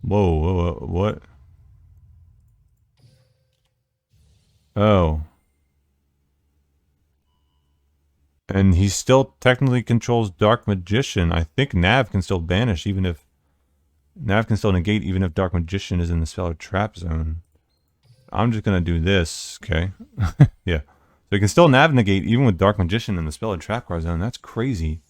Whoa, whoa, whoa, what? Oh. And he still technically controls Dark Magician. I think Nav can still banish even if... Nav can still negate even if Dark Magician is in the spell or trap zone. I'm just gonna do this, okay? Yeah. So he can still Nav negate even with Dark Magician in the spell or trap card zone. That's crazy.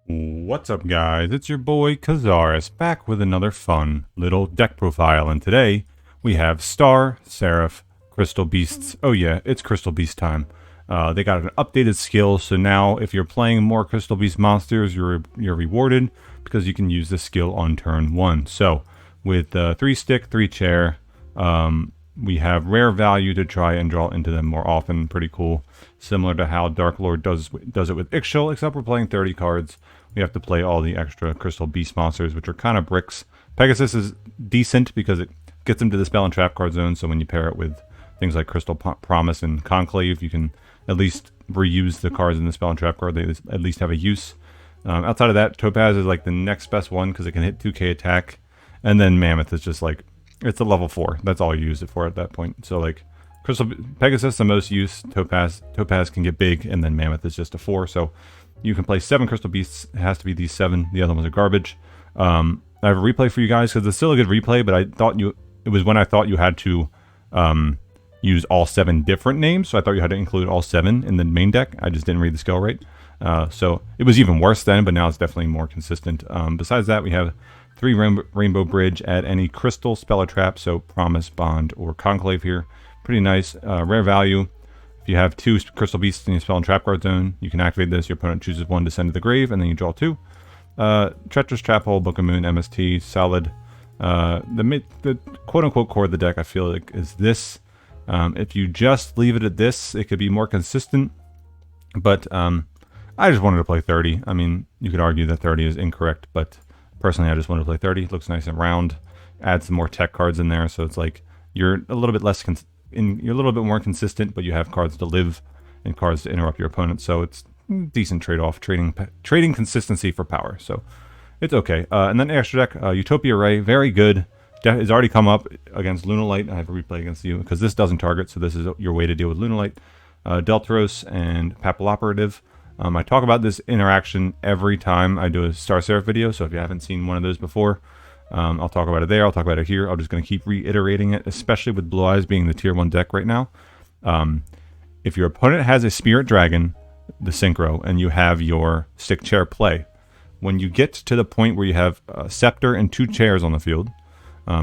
What's up, guys? It's your boy Kazaris back with another fun little deck profile, and today we have Star, Seraph, Crystal Beasts. Oh yeah, it's Crystal Beast time. They got an updated skill, so now if you're playing more Crystal Beast monsters, you're rewarded because you can use this skill on turn 1. So with 3 stick, 3 chair, we have rare value to try and draw into them more often. Pretty cool. Similar to how Dark Lord does it with Ixchel, except we're playing 30 cards. We have to play all the extra Crystal Beast monsters, which are kind of bricks. Pegasus is decent because it gets them to the spell and trap card zone, so when you pair it with things like Crystal Promise and Conclave, you can at least reuse the cards in the spell and trap card. They at least have a use. Outside of that, Topaz is like the next best one because it can hit 2k attack. And then Mammoth is just like, it's a level 4. That's all you use it for at that point. So like, Pegasus the most use, Topaz can get big, and then Mammoth is just a 4. So you can play 7 Crystal Beasts. It has to be these 7. The other ones are garbage. I have a replay for you guys because it's still a good replay, but I thought it was when I thought you had to use all 7 different names. So I thought you had to include all 7 in the main deck. I just didn't read the skill right. So it was even worse then, but now it's definitely more consistent. Besides that, we have 3 Rainbow Bridge at any crystal, spell, or trap. So Promise, Bond, or Conclave here. Pretty nice. Rare value. If you have 2 Crystal Beasts in your spell and trap card zone, you can activate this. Your opponent chooses 1 to send to the grave, and then you draw 2. Treacherous Trap Hole, Book of Moon, MST, solid. The quote-unquote core of the deck, I feel like, is this. If you just leave it at this, it could be more consistent. But I just wanted to play 30. I mean, you could argue that 30 is incorrect, but personally, I just wanted to play 30. It looks nice and round. Add some more tech cards in there, so it's like you're a little bit less you're a little bit more consistent, but you have cards to live and cards to interrupt your opponent. So it's decent trade-off, trading consistency for power. So it's okay. And then extra deck, Utopia Ray, very good. It's already come up against Lunalight. I have a replay against you because this doesn't target, so this is your way to deal with Lunalight. Deltros and Papilloperative. I talk about this interaction every time I do a Star Seraph video, so if you haven't seen one of those before, I'll talk about it there, I'll talk about it here. I'm just going to keep reiterating it, especially with Blue Eyes being the tier 1 deck right now. If your opponent has a Spirit Dragon, the Synchro, and you have your stick chair play, when you get to the point where you have a Scepter and 2 chairs on the field,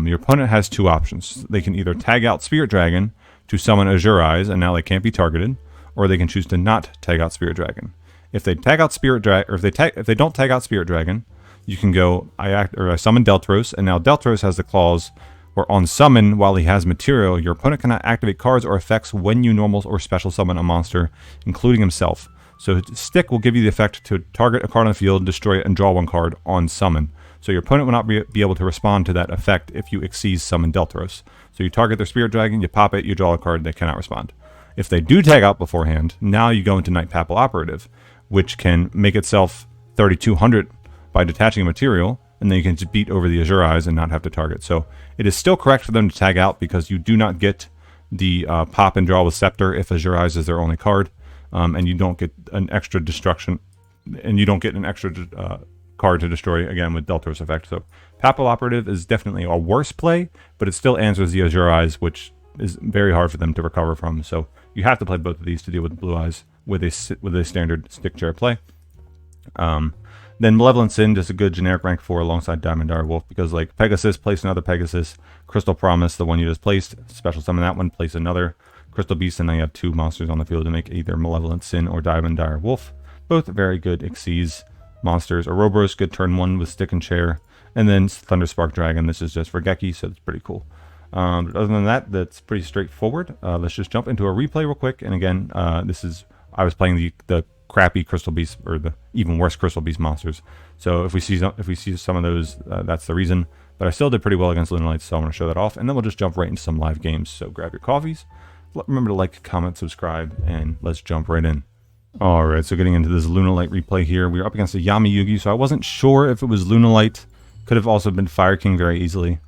your opponent has 2 options. They can either tag out Spirit Dragon to summon Azure Eyes, and now they can't be targeted, or they can choose to not tag out Spirit Dragon. If they tag out Spirit Dragon, or if they don't tag out Spirit Dragon, you can go, I summon Deltros, and now Deltros has the clause where on summon, while he has material, your opponent cannot activate cards or effects when you normal or special summon a monster, including himself. So Stick will give you the effect to target a card on the field, destroy it, and draw 1 card on summon. So your opponent will not be able to respond to that effect if you exceed summon Deltros. So you target their Spirit Dragon, you pop it, you draw a card, they cannot respond. If they do tag out beforehand, now you go into Night Papilloperative, which can make itself 3200 by detaching a material, and then you can just beat over the Azure Eyes and not have to target. So it is still correct for them to tag out because you do not get the pop and draw with Scepter if Azure Eyes is their only card, and you don't get an extra destruction, and you don't get an extra card to destroy, again, with Deltros effect. So Papilloperative is definitely a worse play, but it still answers the Azure Eyes, which is very hard for them to recover from. So you have to play both of these to deal with Blue Eyes with a standard stick chair play. Then Malevolent Sin, just a good generic rank 4 alongside Diamond Dire Wolf, because like Pegasus, place another Pegasus. Crystal Promise, the one you just placed, special summon that one, place another Crystal Beast, and then you have 2 monsters on the field to make either Malevolent Sin or Diamond Dire Wolf. Both very good Xyz monsters. Ouroboros, good turn 1 with Stick and Chair. And then Thunderspark Dragon, this is just for Geki, so it's pretty cool. Other than that, that's pretty straightforward. Let's just jump into a replay real quick. And again, I was playing the crappy Crystal Beast, or the even worse Crystal Beast monsters. So if we see some of those, that's the reason. But I still did pretty well against Lunalights, so I want to show that off. And then we'll just jump right into some live games. So grab your coffees. Remember to like, comment, subscribe, and let's jump right in. Alright, so getting into this Lunalight replay here. We were up against a Yami Yugi, so I wasn't sure if it was Lunalight. Could have also been Fire King very easily.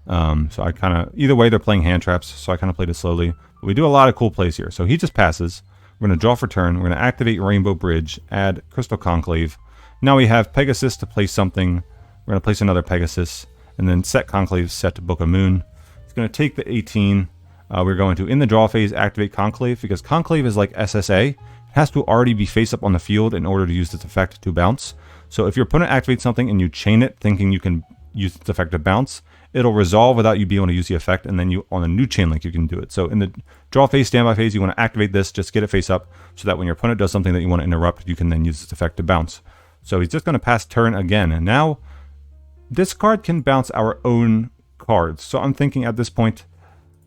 So I kind of... Either way, they're playing hand traps, so I kind of played it slowly. But we do a lot of cool plays here. So he just passes. We're going to draw for turn. We're going to activate Rainbow Bridge, add Crystal Conclave. Now we have Pegasus to place something. We're going to place another Pegasus. And then set Conclave, set to Book of Moon. It's going to take the 18. We're going to, in the draw phase, activate Conclave, because Conclave is like SSA. It has to already be face up on the field in order to use this effect to bounce. So if your opponent activates something and you chain it thinking you can use this effect to bounce, it'll resolve without you being able to use the effect, and then you on a new chain link you can do it. So in the draw phase, standby phase, you want to activate this, just get it face up, so that when your opponent does something that you want to interrupt, you can then use this effect to bounce. So he's just going to pass turn again, and now this card can bounce our own cards. So I'm thinking at this point,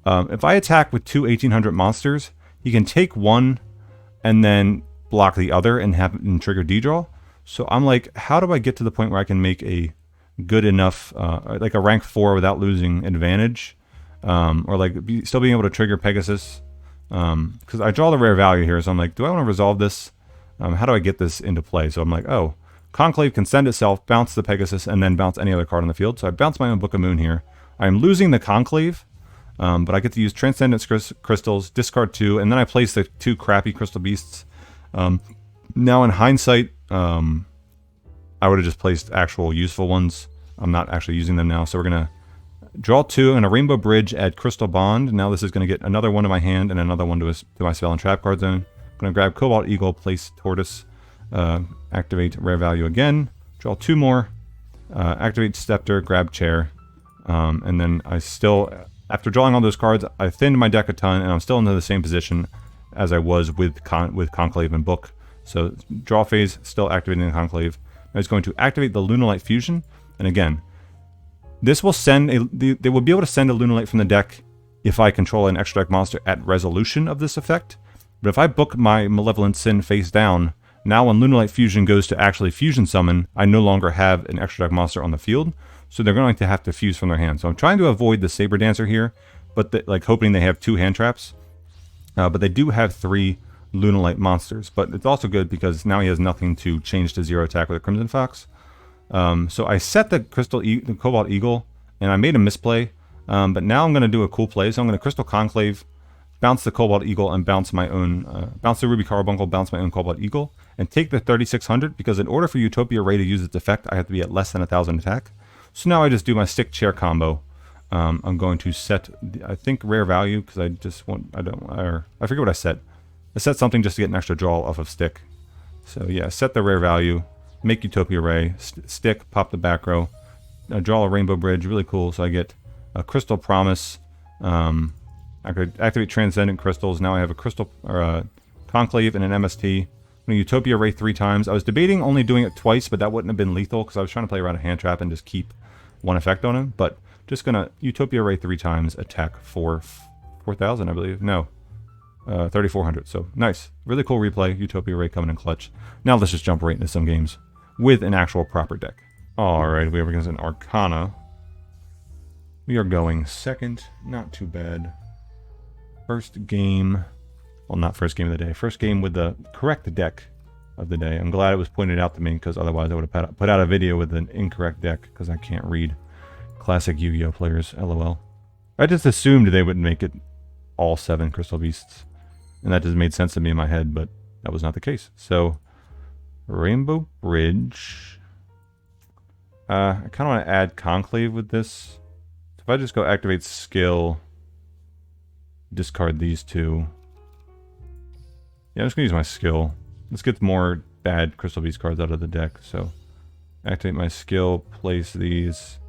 if I attack with two 1800 monsters, he can take one and then block the other and have and trigger D-draw. So I'm like, how do I get to the point where I can make a good enough, like a rank 4 without losing advantage? Or like still being able to trigger Pegasus? Because I draw the rare value here, so I'm like, do I want to resolve this? How do I get this into play? So I'm like, oh, Conclave can send itself, bounce the Pegasus, and then bounce any other card on the field. So I bounce my own Book of Moon here. I'm losing the Conclave, but I get to use Transcendent Crystals, discard 2, and then I place the 2 crappy Crystal Beasts. Now in hindsight, I would have just placed actual useful ones. I'm not actually using them now, so we're going to draw 2 and a Rainbow Bridge, add Crystal Bond. Now this is going to get another one to my hand and another one to my spell and trap card zone. I'm going to grab Cobalt Eagle, place Tortoise, activate rare value again, draw 2 more, activate Scepter, grab Chair, and then I still, after drawing all those cards, I thinned my deck a ton, and I'm still in the same position as I was with Conclave and Book. So draw phase, still activating the Conclave. Now he's going to activate the Lunalight Fusion, and again, this will send they will be able to send a Lunalight from the deck if I control an extra deck monster at resolution of this effect. But if I book my Malevolent Sin face down, now when Lunalight Fusion goes to actually fusion summon, I no longer have an extra deck monster on the field, so they're going to have to fuse from their hand. So I'm trying to avoid the Saber Dancer here, but like hoping they have 2 hand traps. But they do have 3 Lunalight monsters, but it's also good because now he has nothing to change to 0 attack with a Crimson Fox. So I set the the Cobalt Eagle, and I made a misplay, but now I'm going to do a cool play. So I'm going to Crystal Conclave, bounce the Cobalt Eagle, and bounce my own, bounce the Ruby Carbuncle, bounce my own Cobalt Eagle, and take the 3600, because in order for Utopia Ray to use its effect, I have to be at less than 1000 attack. So now I just do my stick chair combo. I'm going to set, I think, rare value, because I just want, I forget what I set. I set something just to get an extra draw off of stick. So yeah, set the rare value, make Utopia Ray, stick, pop the back row, draw a Rainbow Bridge, really cool. So I get a Crystal Promise. I could activate Transcendent Crystals. Now I have a Crystal, or a Conclave and an MST. I'm going to Utopia Ray 3 times. I was debating only doing it twice, but that wouldn't have been lethal because I was trying to play around a hand trap and just keep one effect on him. But just going to Utopia Ray 3 times, attack for 4,000, I believe. No, 3,400. So nice. Really cool replay. Utopia Ray coming in clutch. Now let's just jump right into some games with an actual proper deck. Alright, we have against an Arcana. We are going second. Not too bad. First game. Well, not first game of the day. First game with the correct deck of the day. I'm glad it was pointed out to me, because otherwise I would have put out a video with an incorrect deck, because I can't read. Classic Yu-Gi-Oh players, LOL. I just assumed they would make it all 7 Crystal Beasts. And that just made sense to me in my head, but that was not the case. So, Rainbow Bridge. I kind of want to add Conclave with this. If I just go activate skill, discard these 2. Yeah, I'm just going to use my skill. Let's get more bad Crystal Beast cards out of the deck. So, activate my skill, place these.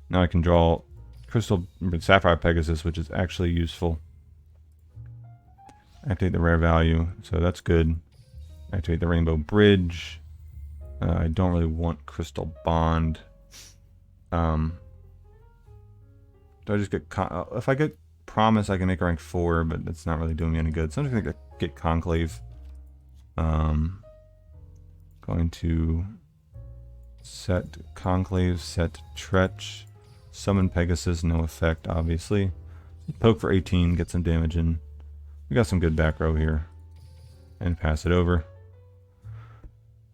Now I can draw Crystal Sapphire Pegasus, which is actually useful. Activate the rare value, so that's good. Activate the Rainbow Bridge. I don't really want Crystal Bond. Do I just get... if I get Promise, I can make a rank 4, but that's not really doing me any good. So I'm just going to get Conclave. Going to set Conclave, set Tretch. Summon Pegasus, no effect, obviously. Poke for 18, get some damage in. We got some good back row here. And pass it over.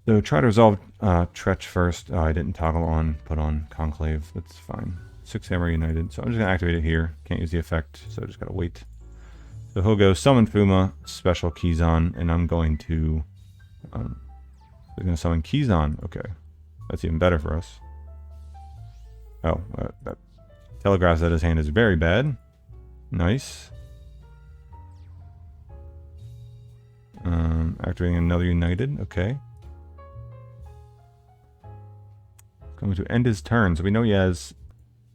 So try to resolve Tretch first. Oh, I didn't toggle on, put on Conclave. That's fine. 6 Hammer United. So I'm just going to activate it here. Can't use the effect, so I just got to wait. So he'll go Summon Fuma, Special Keyzon, and I'm going to... we're going to summon Keyzon. Okay. That's even better for us. Oh, that telegraphs that his hand is very bad. Nice. Activating another United. Okay. Going to end his turn. So we know he has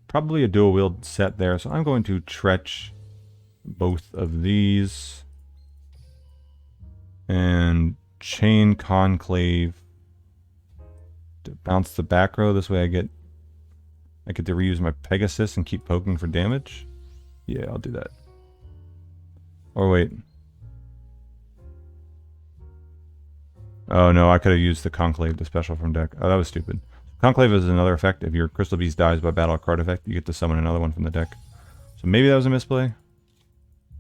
probably a dual wield set there. So I'm going to Tretch both of these. And Chain Conclave to bounce the back row. This way I get to reuse my Pegasus and keep poking for damage. Yeah, I'll do that. Or wait. Oh no, I could have used the Conclave, the special from deck. Oh, that was stupid. Conclave is another effect. If your Crystal Beast dies by battle or card effect, you get to summon another one from the deck. So maybe that was a misplay.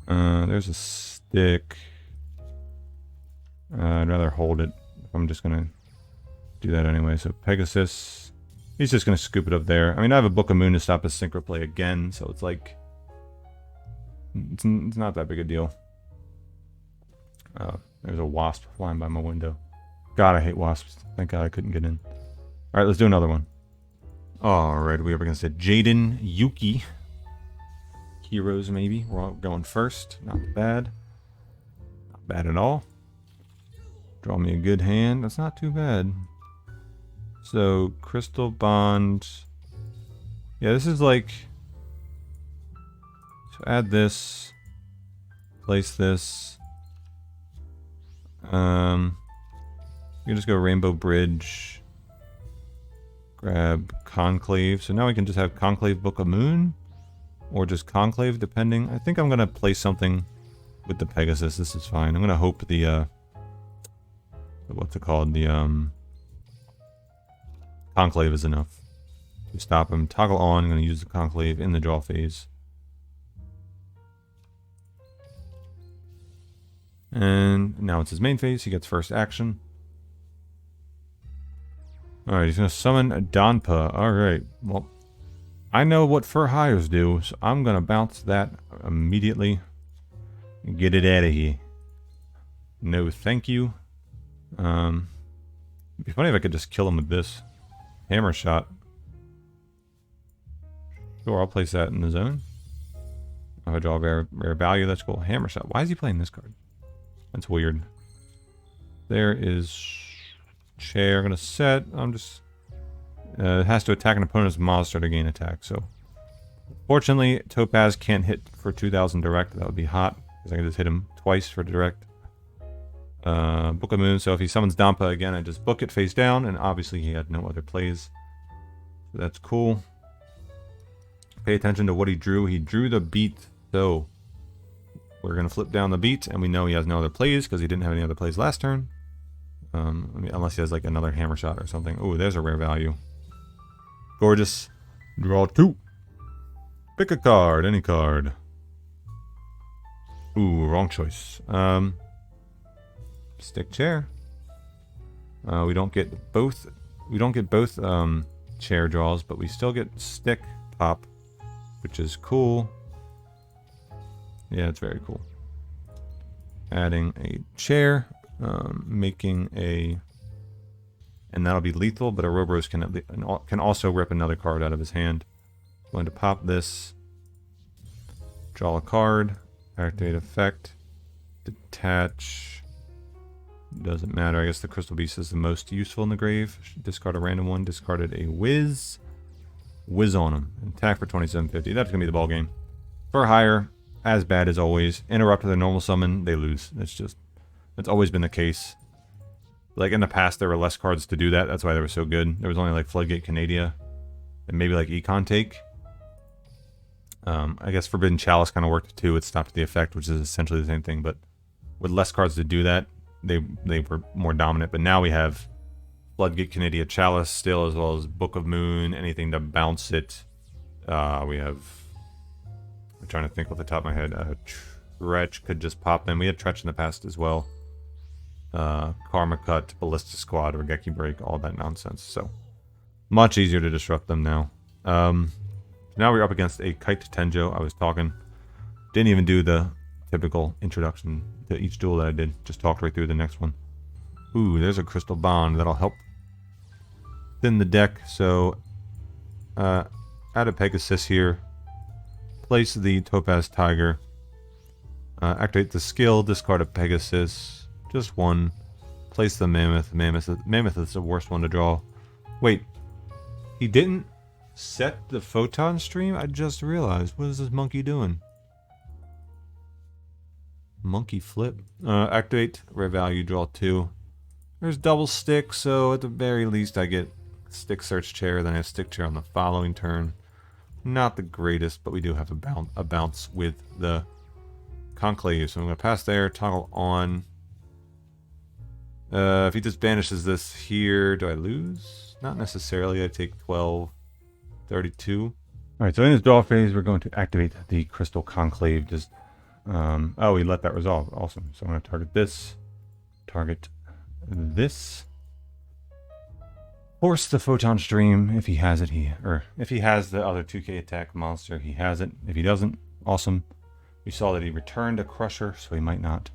There's a stick. I'd rather hold it. I'm just going to do that anyway. So Pegasus, he's just going to scoop it up there. I mean, I have a Book of Moon to stop his synchro play again, so it's like... It's not that big a deal. There's a wasp flying by my window. God, I hate wasps. Thank God I couldn't get in. Alright, let's do another one. Alright, we are against a Jaden Yuki. Heroes, maybe. We're all going first. Not bad. Not bad at all. Draw me a good hand. That's not too bad. So, Crystal Bond. Yeah, this is like... So add this. Place this. You can just go Rainbow Bridge. Grab Conclave. So now we can just have Conclave Book of Moon. Or just Conclave, depending. I think I'm going to play something with the Pegasus. This is fine. I'm going to hope the, what's it called? The, Conclave is enough to stop him. Toggle on. I'm going to use the Conclave in the draw phase. And now it's his main phase. He gets first action. Alright, he's going to summon a Donpa. Alright, well, I know what Fur Hires do, so I'm going to bounce that immediately and get it out of here. No, thank you. It'd be funny if I could just kill him with this. Hammer Shot. Sure, I'll place that in the zone. If I draw a rare value, that's cool. Hammer Shot. Why is he playing this card? That's weird. There is... Chair, gonna set. I'm just... it has to attack an opponent's monster to gain attack, so... Fortunately, Topaz can't hit for 2,000 direct. That would be hot, because I can just hit him twice for direct. Book of Moon, so if he summons Dampa again, I just book it face down, and obviously he had no other plays. So that's cool. Pay attention to what he drew. He drew the beat, so... We're gonna flip down the beat, and we know he has no other plays, because he didn't have any other plays last turn. I mean, unless he has like another Hammer Shot or something. Oh, there's a rare value. Gorgeous. Draw 2. Pick a card, any card. Ooh, wrong choice. Stick chair. We don't get both. We don't get both chair draws, but we still get stick pop, which is cool. Yeah, it's very cool. Adding a chair. Making a... And that'll be lethal, but a Ouroboros can also rip another card out of his hand. Going to pop this. Draw a card. Activate effect. Detach. Doesn't matter. I guess the Crystal Beast is the most useful in the grave. Discard a random one. Discarded a Whiz. Whiz on him. Attack for 2750. That's going to be the ball game. For hire, as bad as always. Interrupt with a normal summon. They lose. It's always been the case. Like in the past, there were less cards to do that. That's why they were so good. There was only like Floodgate Canadia and maybe like Econ Take. I guess Forbidden Chalice kind of worked too. It stopped the effect, which is essentially the same thing. But with less cards to do that, they were more dominant. But now we have Floodgate Canadia Chalice still, as well as Book of Moon, anything to bounce it. We have... I'm trying to think off the top of my head. Tretch could just pop in. We had Tretch in the past as well. Karma Cut, Ballista Squad, Regeki Break, all that nonsense. So, much easier to disrupt them now. Now we're up against a Kite Tenjo. I was talking. Didn't even do the typical introduction to each duel that I did. Just talked right through the next one. Ooh, there's a Crystal Bond. That'll help thin the deck. So, add a Pegasus here. Place the Topaz Tiger. Activate the skill. Discard a Pegasus. Just one. Place the Mammoth. Mammoth is the worst one to draw. Wait. He didn't set the Photon Stream? I just realized. What is this monkey doing? Monkey flip. Activate. Rare value. Draw 2. There's double stick, so at the very least I get stick search chair. Then I have stick chair on the following turn. Not the greatest, but we do have a bounce with the Conclave. So I'm going to pass there. Toggle on. If he just banishes this here, do I lose? Not necessarily. I take 12, 32. Alright, so in this draw phase, we're going to activate the Crystal Conclave. Just, oh, we let that resolve. Awesome. So I'm going to target this. Target this. Force the Photon Stream. If he has it, if he has the other 2k attack monster, he has it. If he doesn't, awesome. We saw that he returned a Crusher, so he might not.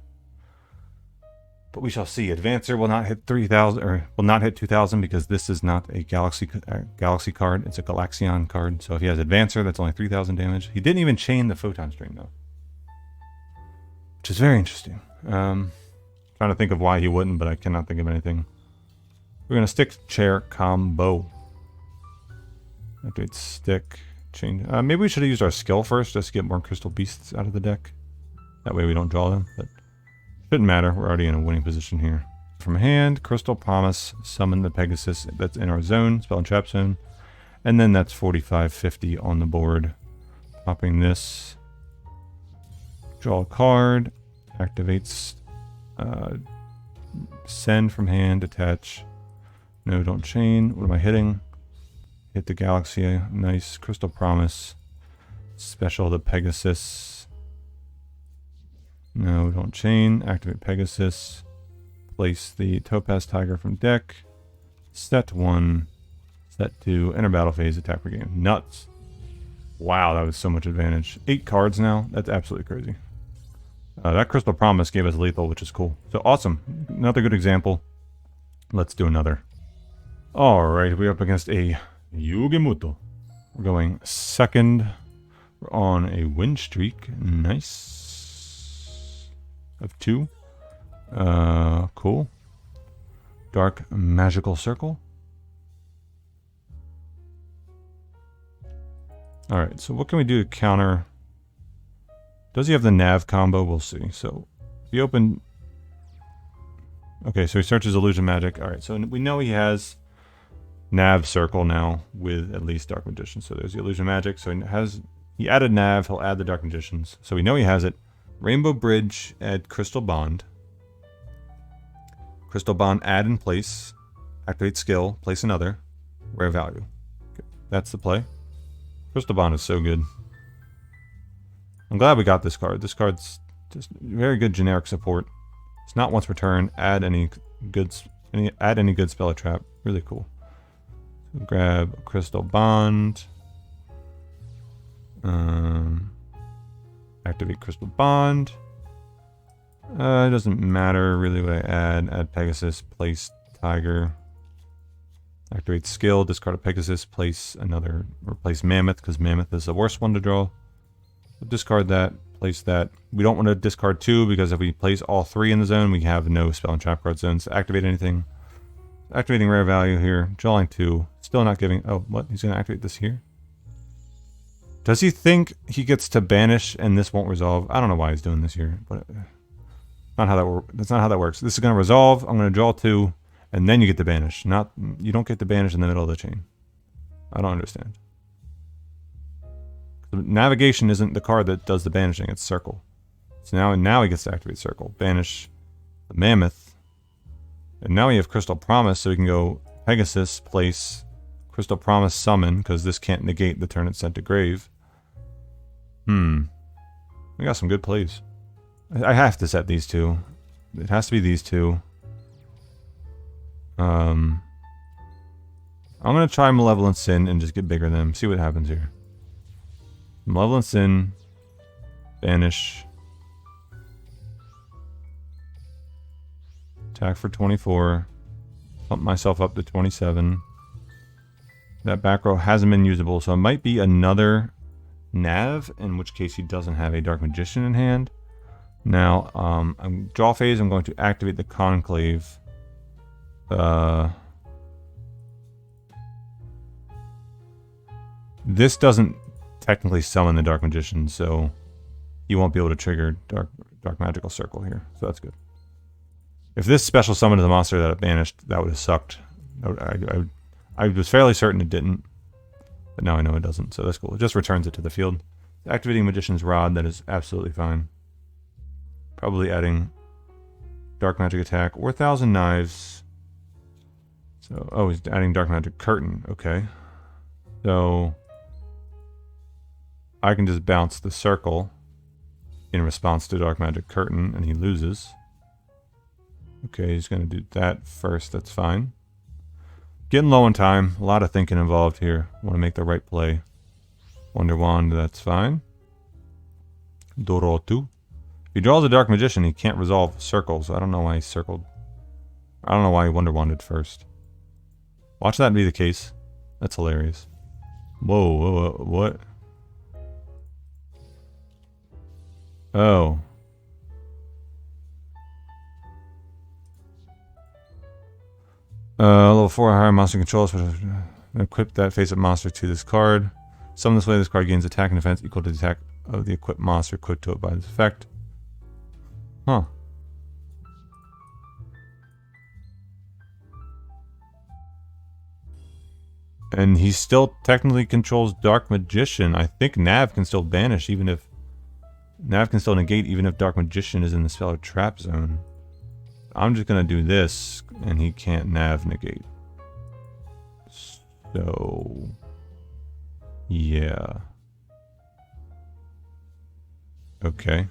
But we shall see. Advancer will not hit 3,000, or will not hit 2,000 because this is not a Galaxy card. It's a Galaxion card. So if he has Advancer, that's only 3,000 damage. He didn't even chain the Photon Stream though, which is very interesting. Trying to think of why he wouldn't, but I cannot think of anything. We're gonna stick chair combo. Activate stick. Change. Maybe we should have used our skill first, just to get more Crystal Beasts out of the deck. That way we don't draw them, but shouldn't matter. We're already in a winning position here. From hand, Crystal Promise, summon the Pegasus that's in our zone, spell and trap zone, and then that's 45-50 on the board. Popping this, draw a card, activates, send from hand, attach. No, don't chain. What am I hitting? Hit the Galaxy. Nice. Crystal Promise. Special the Pegasus. No, don't chain. Activate Pegasus. Place the Topaz Tiger from deck. Set 1. Set 2. Enter battle phase. Attack per game. Nuts. Wow, that was so much advantage. 8 cards now. That's absolutely crazy. That Crystal Promise gave us lethal, which is cool. So awesome. Another good example. Let's do another. Alright, we're up against a Yugemuto. We're going second. We're on a win streak. Nice. Of 2. Cool. Dark Magical Circle. Alright, so what can we do to counter? Does he have the nav combo? We'll see. So, if you open... Okay, so he searches Illusion Magic. Alright, so we know he has Nav Circle now with at least Dark Magician. So there's the Illusion Magic. So he added Nav, he'll add the Dark Magicians. So we know he has it. Rainbow Bridge, add Crystal Bond. Crystal Bond, add in place. Activate skill, place another. Rare value. Okay, that's the play. Crystal Bond is so good. I'm glad we got this card. This card's just very good generic support. It's not once per turn. Add any good spell or trap. Really cool. So grab a Crystal Bond. Activate Crystal Bond. It doesn't matter really what I add. Add Pegasus. Place Tiger. Activate skill. Discard a Pegasus. Place another. Replace Mammoth because Mammoth is the worst one to draw. So discard that. Place that. We don't want to discard 2 because if we place all 3 in the zone, we have no spell and trap card zones to activate anything. Activating rare value here. Drawing 2. Still not giving... Oh, what? He's going to activate this here? Does he think he gets to banish and this won't resolve? I don't know why he's doing this here, but not how that that's not how that works. This is going to resolve. I'm going to draw 2, and then you get to banish. Not you don't get to banish in the middle of the chain. I don't understand. The navigation isn't the card that does the banishing. It's Circle. So now he gets to activate Circle, banish the Mammoth, and now we have Crystal Promise, so we can go Pegasus, place Crystal Promise summon, because this can't negate the turn it's sent to grave. We got some good plays. I have to set these two. It has to be these two. I'm going to try Malevolent Sin and just get bigger than them. See what happens here. Malevolent Sin. Banish. Attack for 24. Pump myself up to 27. That back row hasn't been usable, so it might be another Nav, in which case he doesn't have a Dark Magician in hand. Now, draw phase, I'm going to activate the Conclave. This doesn't technically summon the Dark Magician, so you won't be able to trigger Dark Magical Circle here, so that's good. If this special summoned the monster that it banished, that would have sucked. I was fairly certain it didn't, but now I know it doesn't, so that's cool. It just returns it to the field. Activating Magician's Rod, that is absolutely fine. Probably adding Dark Magic Attack or 1,000 Knives. So, oh, he's adding Dark Magic Curtain, okay. So, I can just bounce the circle in response to Dark Magic Curtain, and he loses. Okay, he's going to do that first, that's fine. Getting low on time, a lot of thinking involved here. Want to make the right play. Wonder Wand, that's fine. Dorotu. If he draws a Dark Magician, he can't resolve circles. I don't know why he circled. I don't know why he Wonder Wanded first. Watch that be the case. That's hilarious. Whoa, whoa, whoa, what? Oh. Level 4 higher monster controls. Equip that face-up monster to this card. Summon this way, this card gains attack and defense equal to the attack of the equipped monster equipped to it by this effect. Huh. And he still technically controls Dark Magician. I think Nav can still banish even if... Nav can still negate even if Dark Magician is in the spell or trap zone. I'm just going to do this, and he can't Nav negate. So... yeah. Okay.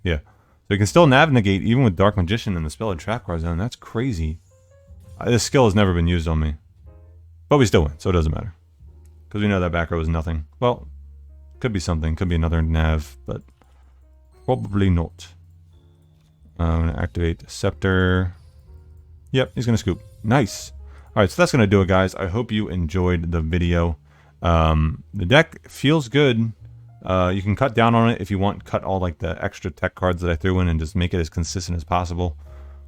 Yeah. So he can still Nav negate even with Dark Magician in the spell or trap card zone. That's crazy. This skill has never been used on me. But we still win, so it doesn't matter. Because we know that back row is nothing. Well, could be something. Could be another Nav, but probably not. I'm going to activate Scepter. Yep, he's going to scoop. Nice. Alright, so that's going to do it, guys. I hope you enjoyed the video. The deck feels good. You can cut down on it if you want. Cut all like the extra tech cards that I threw in and just make it as consistent as possible.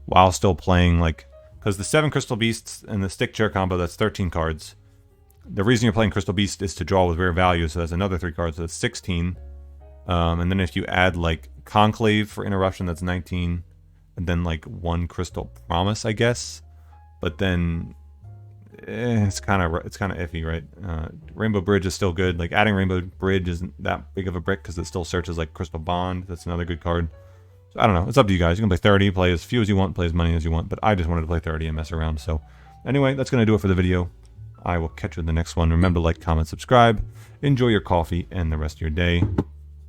While still playing like... because the 7 Crystal Beasts and the Stick Chair combo, that's 13 cards. The reason you're playing Crystal Beast is to draw with rare value, so that's another 3 cards, so that's 16. And then if you add like Conclave for Interruption, that's 19. And then like 1 Crystal Promise, I guess. But then it's kind of iffy, right? Rainbow Bridge is still good. Like adding Rainbow Bridge isn't that big of a brick because it still searches like Crystal Bond. That's another good card. So I don't know. It's up to you guys. You can play 30, play as few as you want, play as many as you want. But I just wanted to play 30 and mess around. So anyway, that's going to do it for the video. I will catch you in the next one. Remember to like, comment, subscribe. Enjoy your coffee and the rest of your day.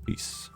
Peace.